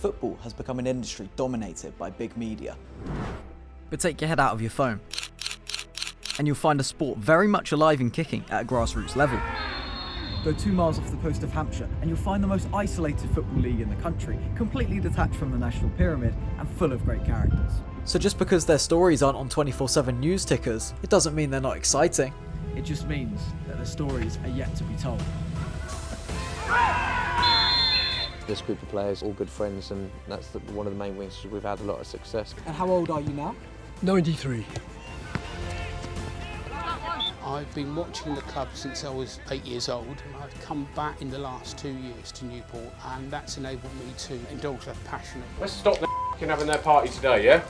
football has become an industry dominated by big media. But take your head out of your phone, and you'll find a sport very much alive and kicking at a grassroots level. Go 2 miles off the coast of Hampshire and you'll find the most isolated football league in the country, completely detached from the national pyramid and full of great characters. So just because their stories aren't on 24/7 news tickers, it doesn't mean they're not exciting. It just means that their stories are yet to be told. This group of players, all good friends, and that's one of the main reasons we've had a lot of success. And how old are you now? 93. I've been watching the club since I was 8 years old. I've come back in the last 2 years to Newport, and that's enabled me to indulge that passion. Let's stop the having their party today, yeah?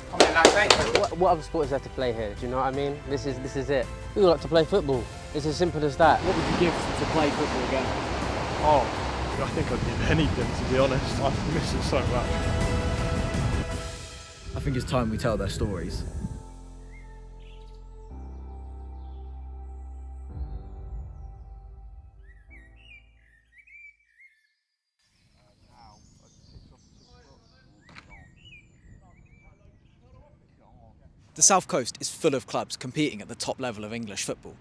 What other sport is there to play here? Do you know what I mean? This is it. We like to play football. It's as simple as that. What would you give to play football again? Oh, I think I'd give anything, to be honest. I miss it so much. I think it's time we tell their stories. The South Coast is full of clubs competing at the top level of English football.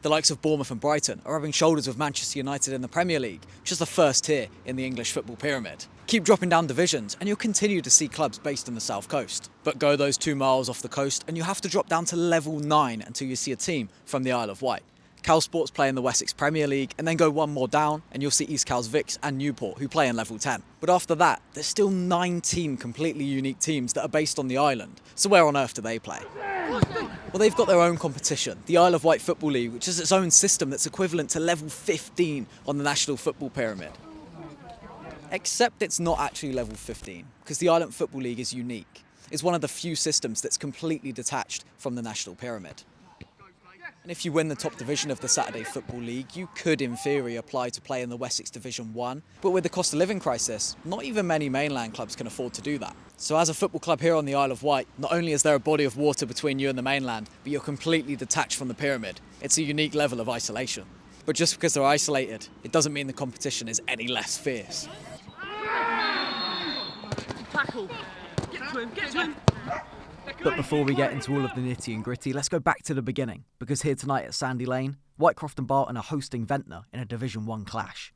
The likes of Bournemouth and Brighton are rubbing shoulders with Manchester United in the Premier League, which is the first tier in the English football pyramid. Keep dropping down divisions and you'll continue to see clubs based on the South Coast. But go those 2 miles off the coast and you have to drop down to level 9 until you see a team from the Isle of Wight. Cal Sports play in the Wessex Premier League, and then go 1 more down and you'll see East Cal's Vics and Newport, who play in level 10. But after that, there's still 19 completely unique teams that are based on the island. So where on earth do they play? Well, they've got their own competition, the Isle of Wight Football League, which has its own system that's equivalent to level 15 on the national football pyramid. Except it's not actually level 15, because the Island Football League is unique. It's one of the few systems that's completely detached from the national pyramid. And if you win the top division of the Saturday Football League, you could in theory apply to play in the Wessex Division 1. But with the cost of living crisis, not even many mainland clubs can afford to do that. So as a football club here on the Isle of Wight, not only is there a body of water between you and the mainland, but you're completely detached from the pyramid. It's a unique level of isolation. But just because they're isolated, it doesn't mean the competition is any less fierce. Tackle! Get to him, get to him! But before we get into all of the nitty and gritty, let's go back to the beginning, because here tonight at Sandy Lane, Whitecroft and Barton are hosting Ventnor in a Division 1 clash.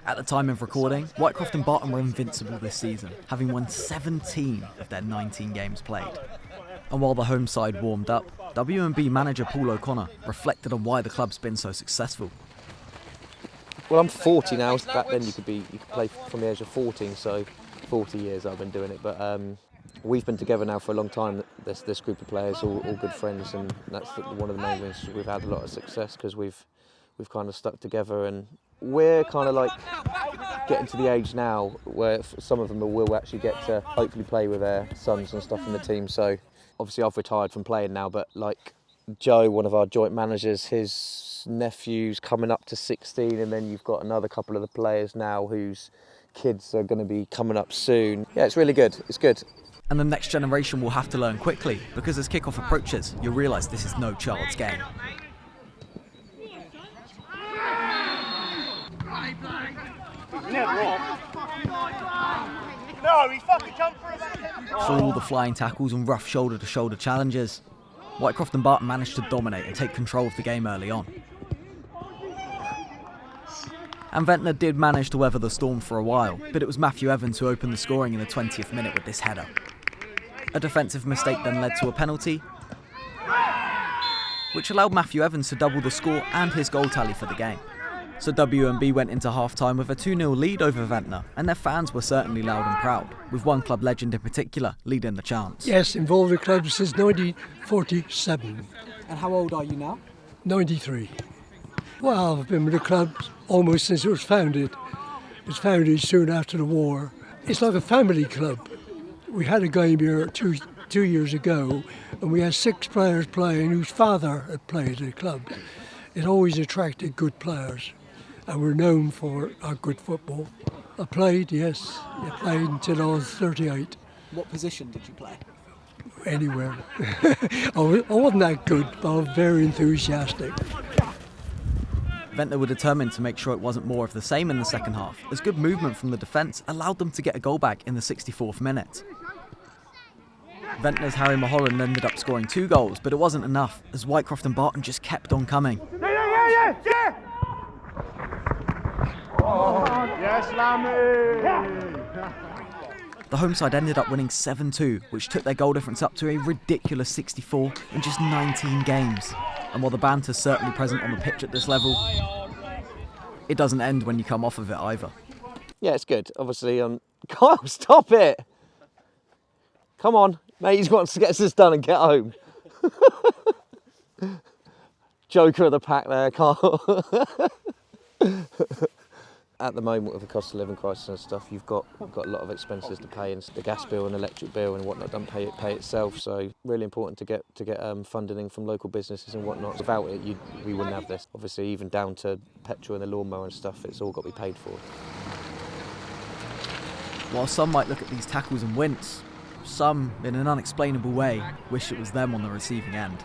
At the time of recording, Whitecroft and Barton were invincible this season, having won 17 of their 19 games played. And while the home side warmed up, W&B manager Paul O'Connor reflected on why the club's been so successful. Well, I'm 40 now. So back then you could play from the age of 14, so 40 years I've been doing it. But we've been together now for a long time. This group of players, all good friends, and that's one of the main reasons we've had a lot of success, because we've kind of stuck together, and we're kind of like getting to the age now where some of them will actually get to hopefully play with their sons and stuff in the team. So obviously I've retired from playing now, but like Joe, one of our joint managers, his nephew's coming up to 16, and then you've got another couple of the players now whose kids are going to be coming up soon. Yeah, it's really good. It's good. And the next generation will have to learn quickly, because as kickoff approaches, you'll realise this is no child's game. No, he's fucking jumped for a For all the flying tackles and rough shoulder-to-shoulder challenges, Whitecroft and Barton managed to dominate and take control of the game early on. And Ventnor did manage to weather the storm for a while, but it was Matthew Evans who opened the scoring in the 20th minute with this header. A defensive mistake then led to a penalty, which allowed Matthew Evans to double the score and his goal tally for the game. So W&B went into half-time with a 2-0 lead over Ventnor, and their fans were certainly loud and proud, with one club legend in particular leading the chants. Yes, involved with the club since 1947. And how old are you now? 93. Well, I've been with the club almost since it was founded. It was founded soon after the war. It's like a family club. We had a game here two years ago, and we had 6 players playing whose father had played at the club. It always attracted good players, and we're known for our good football. I played, yes. I played until I was 38. What position did you play? Anywhere. I wasn't that good, but I was very enthusiastic. Ventnor were determined to make sure it wasn't more of the same in the second half, as good movement from the defence allowed them to get a goal back in the 64th minute. Ventnor's Harry Mulholland ended up scoring 2 goals, but it wasn't enough, as Whitecroft and Barton just kept on coming. The home side ended up winning 7-2, which took their goal difference up to a ridiculous 64 in just 19 games. And while the banter's certainly present on the pitch at this level, it doesn't end when you come off of it either. Yeah, it's good. Obviously, Kyle, stop it! Come on, mate, he wants to get this done and get home. Joker of the pack there, Kyle. At the moment, with the cost of living crisis and stuff, you've got a lot of expenses to pay, and the gas bill and electric bill and whatnot don't pay itself. So really important to get funding from local businesses and whatnot. Without it, we wouldn't have this. Obviously, even down to petrol and the lawnmower and stuff, it's all got to be paid for. While some might look at these tackles and wince, some, in an unexplainable way, wish it was them on the receiving end.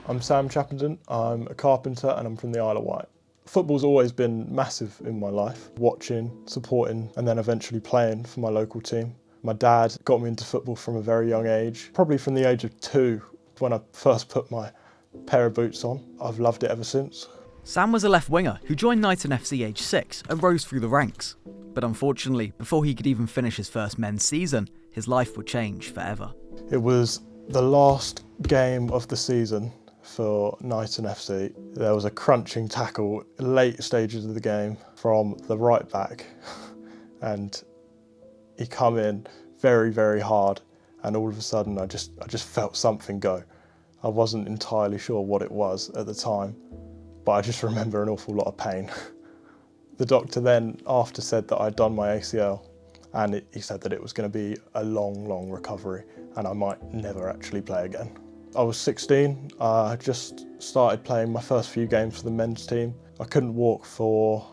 I'm Sam Chappenden, I'm a carpenter and I'm from the Isle of Wight. Football's always been massive in my life, watching, supporting and then eventually playing for my local team. My dad got me into football from a very young age, probably from the age of 2 when I first put my pair of boots on. I've loved it ever since. Sam was a left winger who joined Knighton FC aged 6 and rose through the ranks. But unfortunately, before he could even finish his first men's season, his life would change forever. It was the last game of the season for Knighton FC. There was a crunching tackle late stages of the game from the right back and he come in very, very hard, and all of a sudden I just felt something go. I wasn't entirely sure what it was at the time, but I just remember an awful lot of pain. The doctor then after said that I'd done my ACL, and he said that it was going to be a long, long recovery and I might never actually play again. I was 16, I just started playing my first few games for the men's team. I couldn't walk for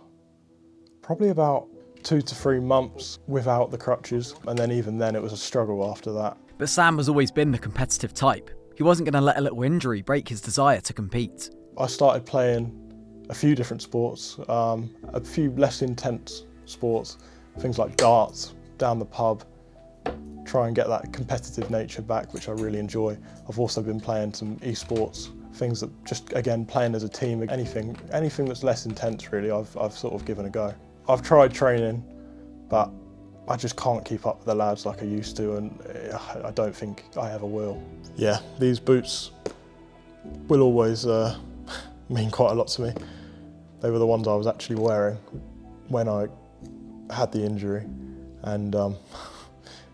probably about 2 to 3 months without the crutches, and then even then it was a struggle after that. But Sam has always been the competitive type. He wasn't going to let a little injury break his desire to compete. I started playing a few different sports, a few less intense sports, things like darts, down the pub, try and get that competitive nature back, which I really enjoy. I've also been playing some esports, things that just, again, playing as a team, anything that's less intense really, I've sort of given a go. I've tried training, but I just can't keep up with the lads like I used to, and I don't think I ever will. Yeah, these boots will always mean quite a lot to me. They were the ones I was actually wearing when I had the injury, and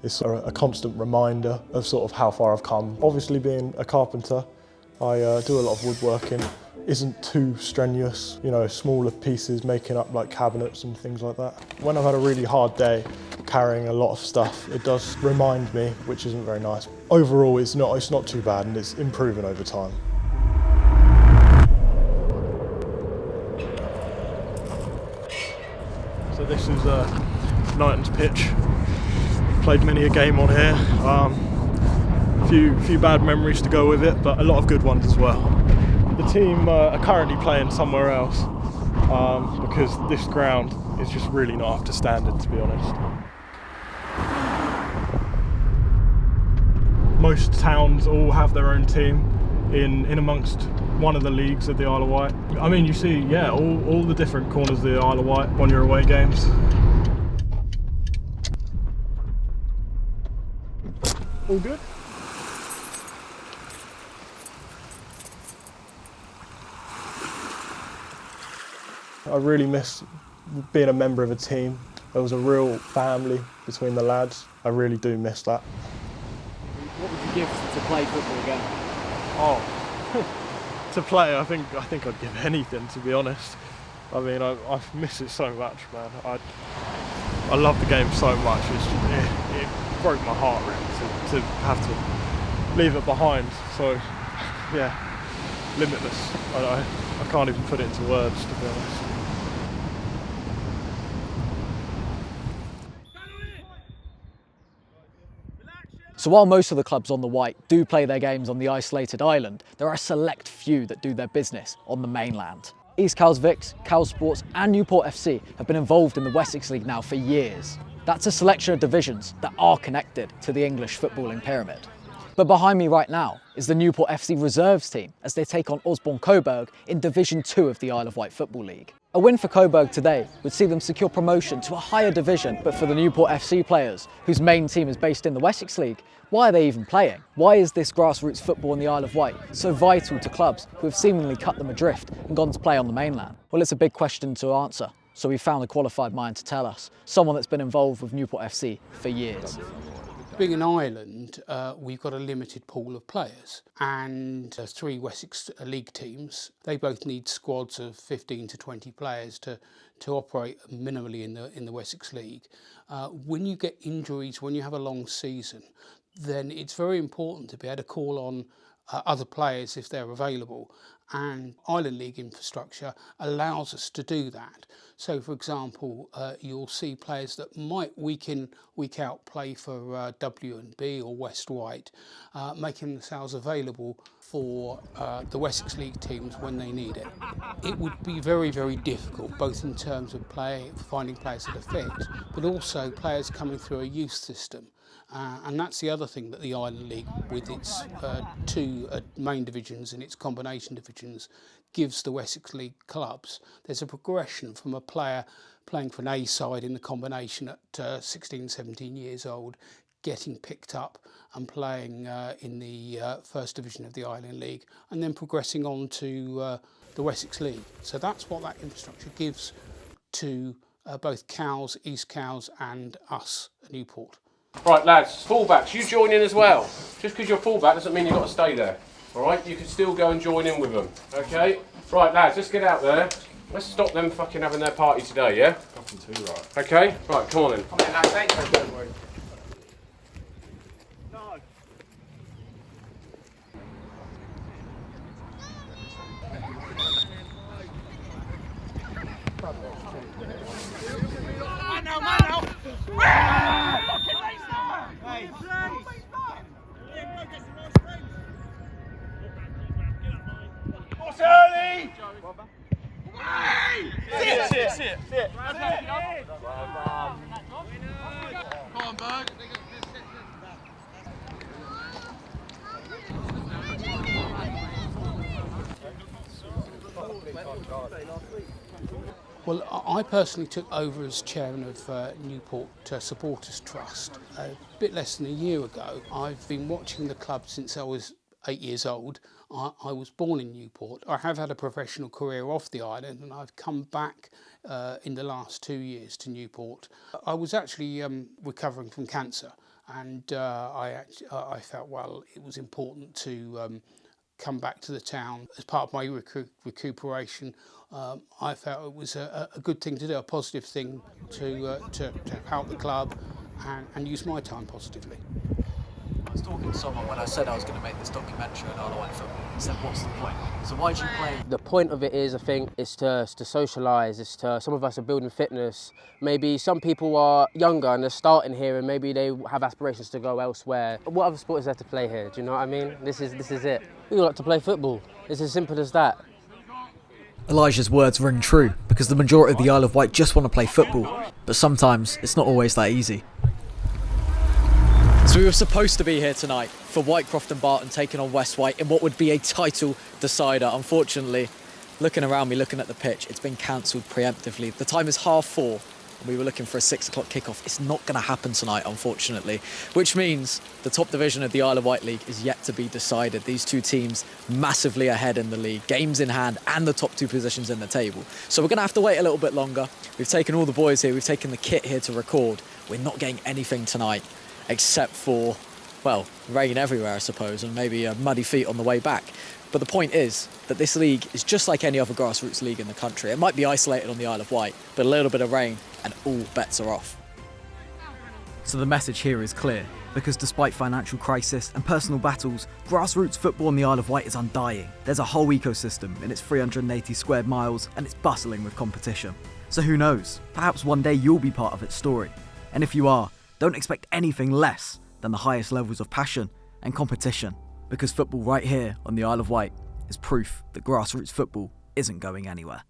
it's sort of a constant reminder of sort of how far I've come. Obviously, being a carpenter, I do a lot of woodworking. Isn't too strenuous, you know, smaller pieces making up like cabinets and things like that. When I've had a really hard day carrying a lot of stuff, it does remind me, which isn't very nice. Overall, it's not too bad, and it's improving over time. So this is Knighton's pitch. Played many a game on here. A few bad memories to go with it, but a lot of good ones as well. The team are currently playing somewhere else because this ground is just really not up to standard, to be honest. Most towns all have their own team in amongst one of the leagues of the Isle of Wight. I mean, you see, yeah, all the different corners of the Isle of Wight on your away games. All good? I really miss being a member of a team. There was a real family between the lads. I really do miss that. What would you give to play football again? Oh, to play, I think I'd give anything, to be honest. I mean, I miss it so much, man. I love the game so much. It broke my heart really to have to leave it behind. So, yeah, limitless. I can't even put it into words, to be honest. So while most of the clubs on the Wight do play their games on the isolated island, there are a select few that do their business on the mainland. East Cowes Vics, Cowes Sports and Newport FC have been involved in the Wessex League now for years. That's a selection of divisions that are connected to the English footballing pyramid. But behind me right now is the Newport FC reserves team as they take on Osborne Coburg in Division 2 of the Isle of Wight Football League. A win for Coburg today would see them secure promotion to a higher division, but for the Newport FC players, whose main team is based in the Wessex League, why are they even playing? Why is this grassroots football in the Isle of Wight so vital to clubs who have seemingly cut them adrift and gone to play on the mainland? Well, it's a big question to answer, so we found a qualified mind to tell us, someone that's been involved with Newport FC for years. Being an island, we've got a limited pool of players, and 3 Wessex League teams, they both need squads of 15 to 20 players to operate minimally in the Wessex League. When you get injuries, when you have a long season, then it's very important to be able to call on other players if they're available, and Island League infrastructure allows us to do that. So for example, you'll see players that might week in, week out play for W&B or West Wight, making themselves available for the Wessex League teams when they need it. It would be very, very difficult, both in terms of finding players that are fit, but also players coming through a youth system. And that's the other thing that the Island League, with its 2 main divisions and its combination divisions, gives the Wessex League clubs. There's a progression from a player playing for an A side in the combination at 16, 17 years old, getting picked up and playing in the first division of the Island League, and then progressing on to the Wessex League. So that's what that infrastructure gives to both Cowes, East Cowes and us at Newport. Right, lads, fullbacks, you join in as well. Just because you're fullback doesn't mean you've got to stay there. All right, you can still go and join in with them. Okay. Right, lads, let's get out there. Let's stop them fucking having their party today, yeah? Fucking too right. Okay. Right, come on then. Come on, lads, don't worry. Well, I personally took over as chairman of Newport Supporters Trust a bit less than a year ago. I've been watching the club since I was 8 years old. I was born in Newport. I have had a professional career off the island, and I've come back in the last 2 years to Newport. I was actually recovering from cancer, and I felt, well, it was important to come back to the town as part of my recuperation. I felt it was a good thing to do, a positive thing to help the club and use my time positively. I was talking to someone when I said I was going to make this documentary on Isle of Wight football. He said, what's the point? So why do you play? The point of it is, I think, is to socialise. It's to, some of us are building fitness. Maybe some people are younger and they're starting here, and maybe they have aspirations to go elsewhere. What other sport is there to play here? Do you know what I mean? This is it. We all like to play football. It's as simple as that. Elijah's words ring true, because the majority of the Isle of Wight just want to play football, but sometimes it's not always that easy. So we were supposed to be here tonight for Whitecroft and Barton taking on West Wight in what would be a title decider. Unfortunately, looking around me, looking at the pitch, it's been cancelled preemptively. The time is 4:30 and we were looking for a 6 o'clock kickoff. It's not going to happen tonight, unfortunately, which means the top division of the Isle of Wight League is yet to be decided. These two teams massively ahead in the league, games in hand and the top 2 positions in the table. So we're going to have to wait a little bit longer. We've taken all the boys here, we've taken the kit here to record. We're not getting anything tonight except for, well, rain everywhere, I suppose, and maybe muddy feet on the way back. But the point is that this league is just like any other grassroots league in the country. It might be isolated on the Isle of Wight, but a little bit of rain and all bets are off. So the message here is clear, because despite financial crisis and personal battles, grassroots football on the Isle of Wight is undying. There's a whole ecosystem in its 380 square miles and it's bustling with competition. So who knows, perhaps one day you'll be part of its story. And if you are, don't expect anything less than the highest levels of passion and competition, because football right here on the Isle of Wight is proof that grassroots football isn't going anywhere.